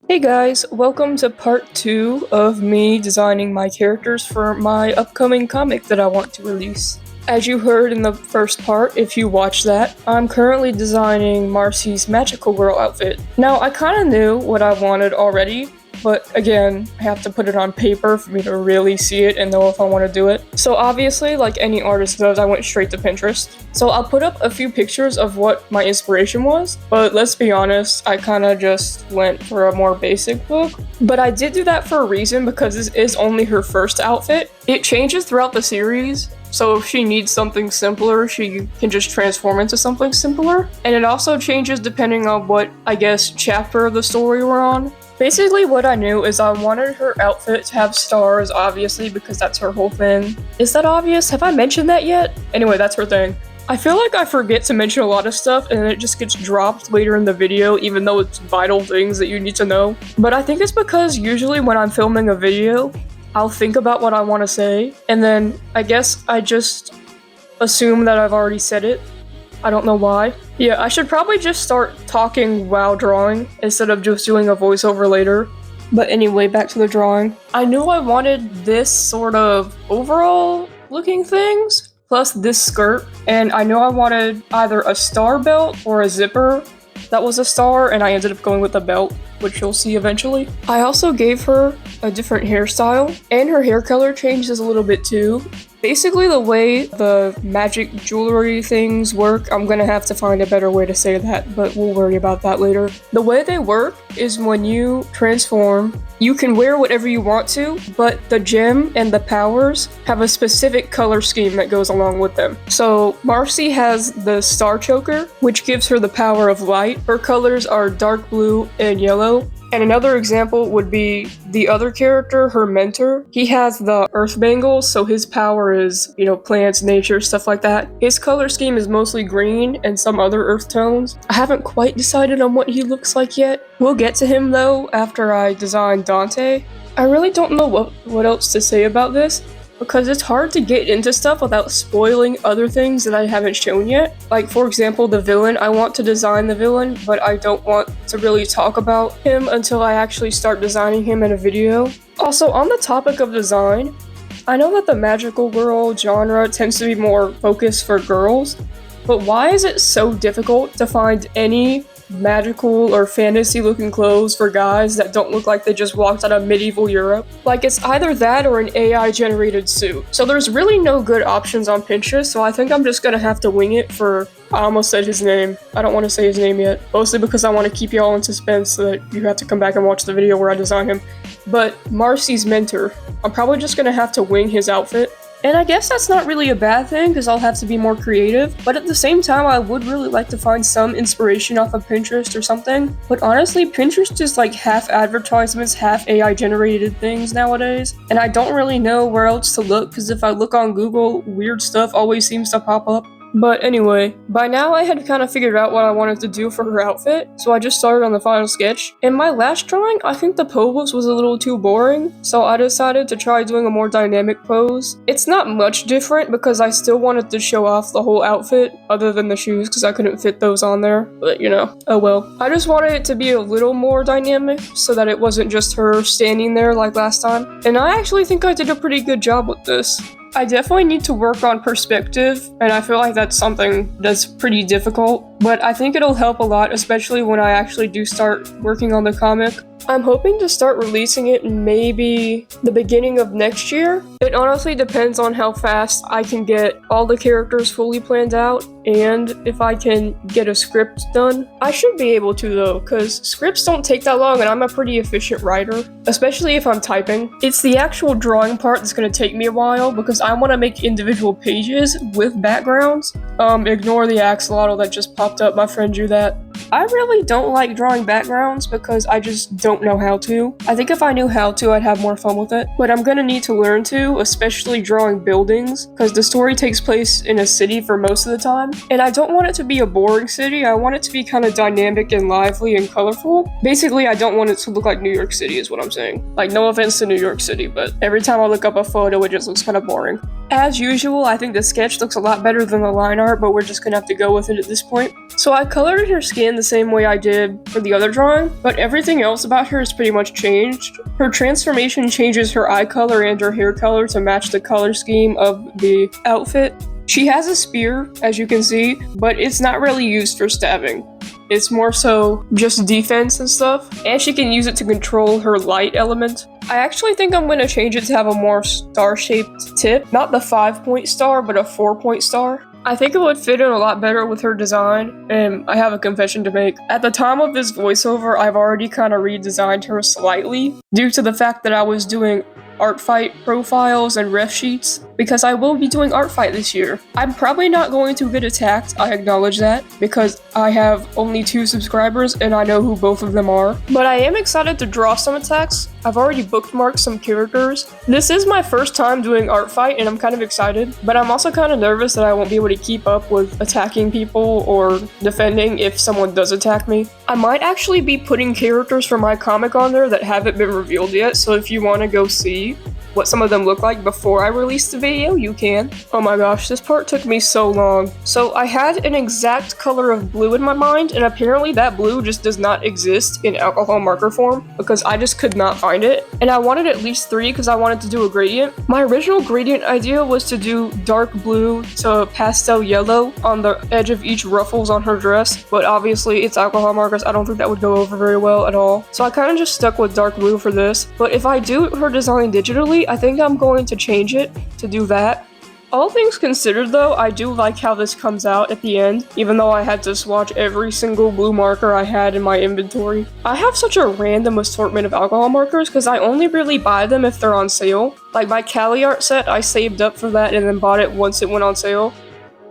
Hey guys, welcome to part 2 of me designing my characters for my upcoming comic that I want to release. As you heard in the first part, if you watched that, I'm currently designing Marcy's magical girl outfit. Now, I kinda knew what I wanted already, but again, I have to put it on paper for me to really see it and know if I want to do it. So obviously, like any artist does, I went straight to Pinterest. So I'll put up a few pictures of what my inspiration was, but let's be honest, I kind of just went for a more basic look. But I did do that for a reason because this is only her first outfit. It changes throughout the series, so if she needs something simpler, she can just transform into something simpler. And it also changes depending on what, I guess, chapter of the story we're on. Basically, what I knew is I wanted her outfit to have stars, obviously, because that's her whole thing. Is that obvious? Have I mentioned that yet? Anyway, that's her thing. I feel like I forget to mention a lot of stuff and then it just gets dropped later in the video, even though it's vital things that you need to know. But I think it's because usually when I'm filming a video, I'll think about what I want to say, and then I guess I just assume that I've already said it. I don't know why. Yeah, I should probably just start talking while drawing instead of just doing a voiceover later. But anyway, back to the drawing. I knew I wanted this sort of overall looking things, plus this skirt, and I knew I wanted either a star belt or a zipper that was a star, and I ended up going with a belt, which you'll see eventually. I also gave her a different hairstyle, and her hair color changes a little bit too. Basically, the way the magic jewelry things work, I'm gonna have to find a better way to say that, but we'll worry about that later. The way they work is when you transform, you can wear whatever you want to, but the gem and the powers have a specific color scheme that goes along with them. So Marcy has the star choker, which gives her the power of light. Her colors are dark blue and yellow. And another example would be the other character, her mentor. He has the earth bangles, so his power is, plants, nature, stuff like that. His color scheme is mostly green and some other earth tones. I haven't quite decided on what he looks like yet. We'll get to him though after I design Dante. I really don't know what else to say about this, because it's hard to get into stuff without spoiling other things that I haven't shown yet. Like, for example, the villain. I want to design the villain, but I don't want to really talk about him until I actually start designing him in a video. Also, on the topic of design, I know that the magical girl genre tends to be more focused for girls, but why is it so difficult to find any magical or fantasy looking clothes for guys that don't look like they just walked out of medieval Europe? Like, it's either that or an AI generated suit. So there's really no good options on Pinterest, so I think I'm just gonna have to wing it for— I almost said his name. I don't want to say his name yet, mostly because I want to keep y'all in suspense so that you have to come back and watch the video where I design him. But Marcy's mentor, I'm probably just gonna have to wing his outfit. And I guess that's not really a bad thing, because I'll have to be more creative, but at the same time I would really like to find some inspiration off of Pinterest or something. But honestly, Pinterest is like half advertisements, half AI generated things nowadays, and I don't really know where else to look, because if I look on Google, weird stuff always seems to pop up. But anyway, by now I had kind of figured out what I wanted to do for her outfit, so I just started on the final sketch. In my last drawing, I think the pose was a little too boring, so I decided to try doing a more dynamic pose. It's not much different because I still wanted to show off the whole outfit, other than the shoes because I couldn't fit those on there, but oh well. I just wanted it to be a little more dynamic so that it wasn't just her standing there like last time, and I actually think I did a pretty good job with this. I definitely need to work on perspective, and I feel like that's something that's pretty difficult, but I think it'll help a lot, especially when I actually do start working on the comic. I'm hoping to start releasing it in maybe the beginning of next year. It honestly depends on how fast I can get all the characters fully planned out, and if I can get a script done. I should be able to though, because scripts don't take that long and I'm a pretty efficient writer, especially if I'm typing. It's the actual drawing part that's going to take me a while, because I want to make individual pages with backgrounds. Ignore the axolotl that just popped up, my friend drew that. I really don't like drawing backgrounds because I just don't know how to. I think if I knew how to, I'd have more fun with it. But I'm gonna need to learn to, especially drawing buildings, because the story takes place in a city for most of the time. And I don't want it to be a boring city, I want it to be kind of dynamic and lively and colorful. Basically, I don't want it to look like New York City is what I'm saying. Like, no offense to New York City, but every time I look up a photo, it just looks kind of boring. As usual, I think the sketch looks a lot better than the line art, but we're just gonna have to go with it at this point. So I colored her skin the same way I did for the other drawing, but everything else about her is pretty much changed. Her transformation changes her eye color and her hair color to match the color scheme of the outfit. She has a spear, as you can see, but it's not really used for stabbing. It's more so just defense and stuff, and she can use it to control her light element. I actually think I'm going to change it to have a more star-shaped tip. Not the 5-point star, but a 4-point star. I think it would fit in a lot better with her design, and I have a confession to make. At the time of this voiceover, I've already kind of redesigned her slightly, due to the fact that I was doing art fight profiles and ref sheets, because I will be doing art fight this year. I'm probably not going to get attacked, I acknowledge that, because I have only 2 subscribers and I know who both of them are. But I am excited to draw some attacks. I've already bookmarked some characters. This is my first time doing art fight and I'm kind of excited, but I'm also kind of nervous that I won't be able to keep up with attacking people or defending if someone does attack me. I might actually be putting characters from my comic on there that haven't been revealed yet, so if you want to go see what some of them look like before I release the video, you can. Oh my gosh, this part took me so long. So I had an exact color of blue in my mind, and apparently that blue just does not exist in alcohol marker form because I just could not find it. And I wanted at least 3 because I wanted to do a gradient. My original gradient idea was to do dark blue to pastel yellow on the edge of each ruffles on her dress, but obviously it's alcohol markers. I don't think that would go over very well at all. So I kind of just stuck with dark blue for this. But if I do her design digitally, I think I'm going to change it to do that. All things considered though, I do like how this comes out at the end, even though I had to swatch every single blue marker I had in my inventory. I have such a random assortment of alcohol markers because I only really buy them if they're on sale. Like my Cali art set, I saved up for that and then bought it once it went on sale.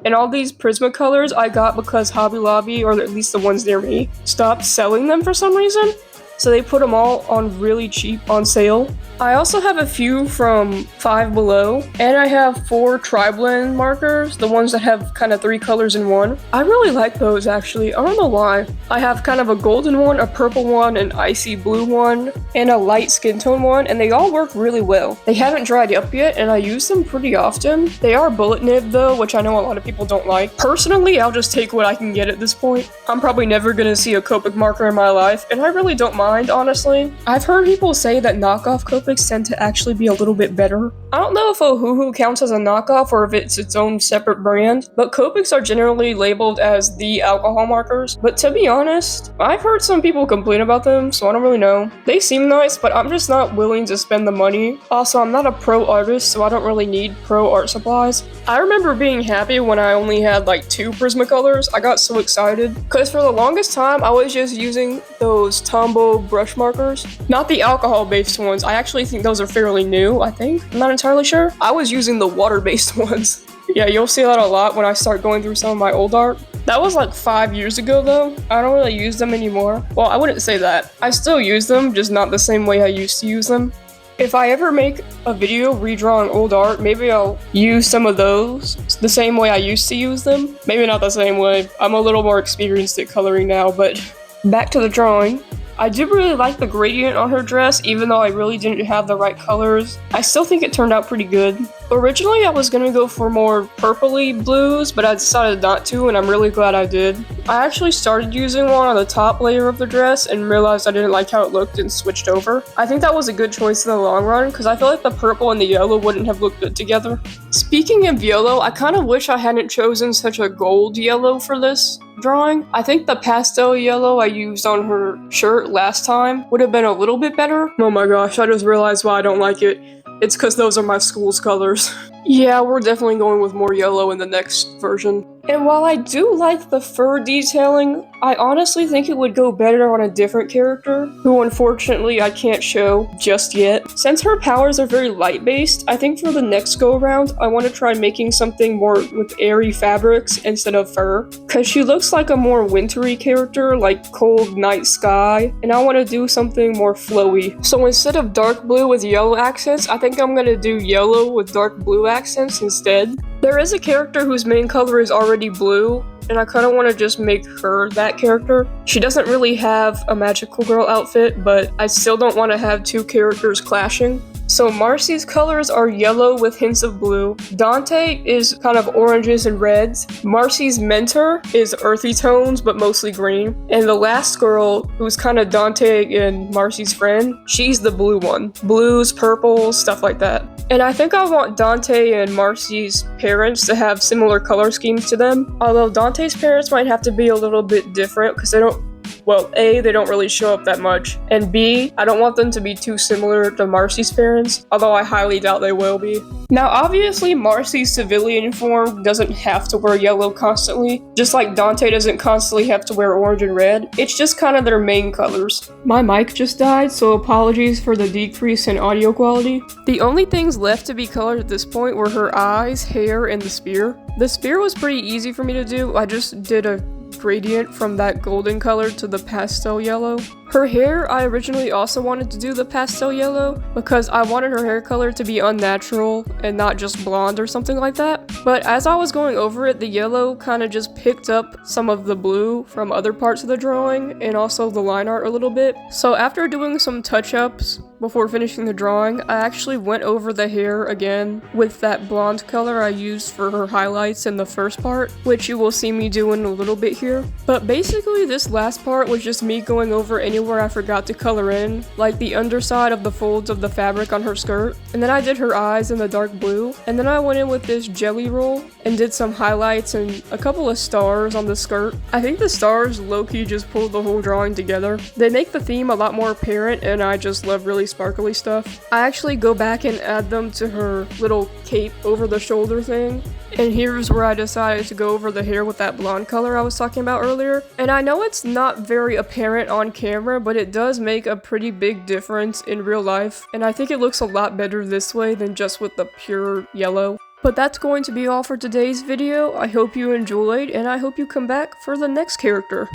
And all these Prisma colors I got because Hobby Lobby, or at least the ones near me, stopped selling them for some reason. So they put them all on really cheap on sale. I also have a few from Five Below, and I have 4 tri-blend markers, the ones that have kind of 3 colors in one. I really like those actually, I don't know why. I have kind of a golden one, a purple one, an icy blue one, and a light skin tone one, and they all work really well. They haven't dried up yet, and I use them pretty often. They are bullet nib though, which I know a lot of people don't like. Personally, I'll just take what I can get at this point. I'm probably never gonna see a Copic marker in my life, and I really don't mind, honestly. I've heard people say that knockoff Copics tend to actually be a little bit better. I don't know if Ohuhu counts as a knockoff or if it's its own separate brand, but Copics are generally labeled as the alcohol markers. But to be honest, I've heard some people complain about them, so I don't really know. They seem nice, but I'm just not willing to spend the money. Also, I'm not a pro artist, so I don't really need pro art supplies. I remember being happy when I only had like 2 Prismacolors. I got so excited, because for the longest time, I was just using those Tombow brush markers. Not the alcohol-based ones. I actually think those are fairly new, I think. I'm not entirely sure. I was using the water-based ones. Yeah, you'll see that a lot when I start going through some of my old art. That was like 5 years ago though. I don't really use them anymore. Well, I wouldn't say that. I still use them, just not the same way I used to use them. If I ever make a video redrawing old art, maybe I'll use some of those the same way I used to use them. Maybe not the same way. I'm a little more experienced at coloring now, but back to the drawing. I did really like the gradient on her dress, even though I really didn't have the right colors. I still think it turned out pretty good. Originally, I was gonna go for more purpley blues, but I decided not to, and I'm really glad I did. I actually started using one on the top layer of the dress and realized I didn't like how it looked and switched over. I think that was a good choice in the long run, because I feel like the purple and the yellow wouldn't have looked good together. Speaking of yellow, I kind of wish I hadn't chosen such a gold yellow for this drawing. I think the pastel yellow I used on her shirt last time would have been a little bit better. Oh my gosh, I just realized why I don't like it. It's because those are my school's colors. Yeah, we're definitely going with more yellow in the next version. And while I do like the fur detailing, I honestly think it would go better on a different character, who unfortunately I can't show just yet. Since her powers are very light-based, I think for the next go-around, I want to try making something more with airy fabrics instead of fur. Because she looks like a more wintry character, like cold night sky, and I want to do something more flowy. So instead of dark blue with yellow accents, I think I'm going to do yellow with dark blue accents instead. There is a character whose main color is already blue, and I kind of want to just make her that character. She doesn't really have a magical girl outfit, but I still don't want to have 2 characters clashing. So Marcy's colors are yellow with hints of blue. Dante is kind of oranges and reds. Marcy's mentor is earthy tones, but mostly green. And the last girl, who's kind of Dante and Marcy's friend, she's the blue one. Blues, purples, stuff like that. And I think I want Dante and Marcy's parents to have similar color schemes to them. Although Dante's parents might have to be a little bit different because they don't really show up that much. And B, I don't want them to be too similar to Marcy's parents, although I highly doubt they will be. Now, obviously, Marcy's civilian form doesn't have to wear yellow constantly, just like Dante doesn't constantly have to wear orange and red. It's just kind of their main colors. My mic just died, so apologies for the decrease in audio quality. The only things left to be colored at this point were her eyes, hair, and the spear. The spear was pretty easy for me to do. I just did a gradient from that golden color to the pastel yellow. Her hair, I originally also wanted to do the pastel yellow because I wanted her hair color to be unnatural and not just blonde or something like that. But as I was going over it, the yellow kind of just picked up some of the blue from other parts of the drawing and also the line art a little bit. So after doing some touch-ups before finishing the drawing, I actually went over the hair again with that blonde color I used for her highlights in the first part, which you will see me doing a little bit here. But basically this last part was just me going over anywhere I forgot to color in, like the underside of the folds of the fabric on her skirt, and then I did her eyes in the dark blue, and then I went in with this jelly roll and did some highlights and a couple of stars on the skirt. I think the stars low-key just pulled the whole drawing together. They make the theme a lot more apparent, and I just love really sparkly stuff. I actually go back and add them to her little cape over the shoulder thing. And here's where I decided to go over the hair with that blonde color I was talking about earlier. And I know it's not very apparent on camera, but it does make a pretty big difference in real life. And I think it looks a lot better this way than just with the pure yellow. But that's going to be all for today's video. I hope you enjoyed, and I hope you come back for the next character.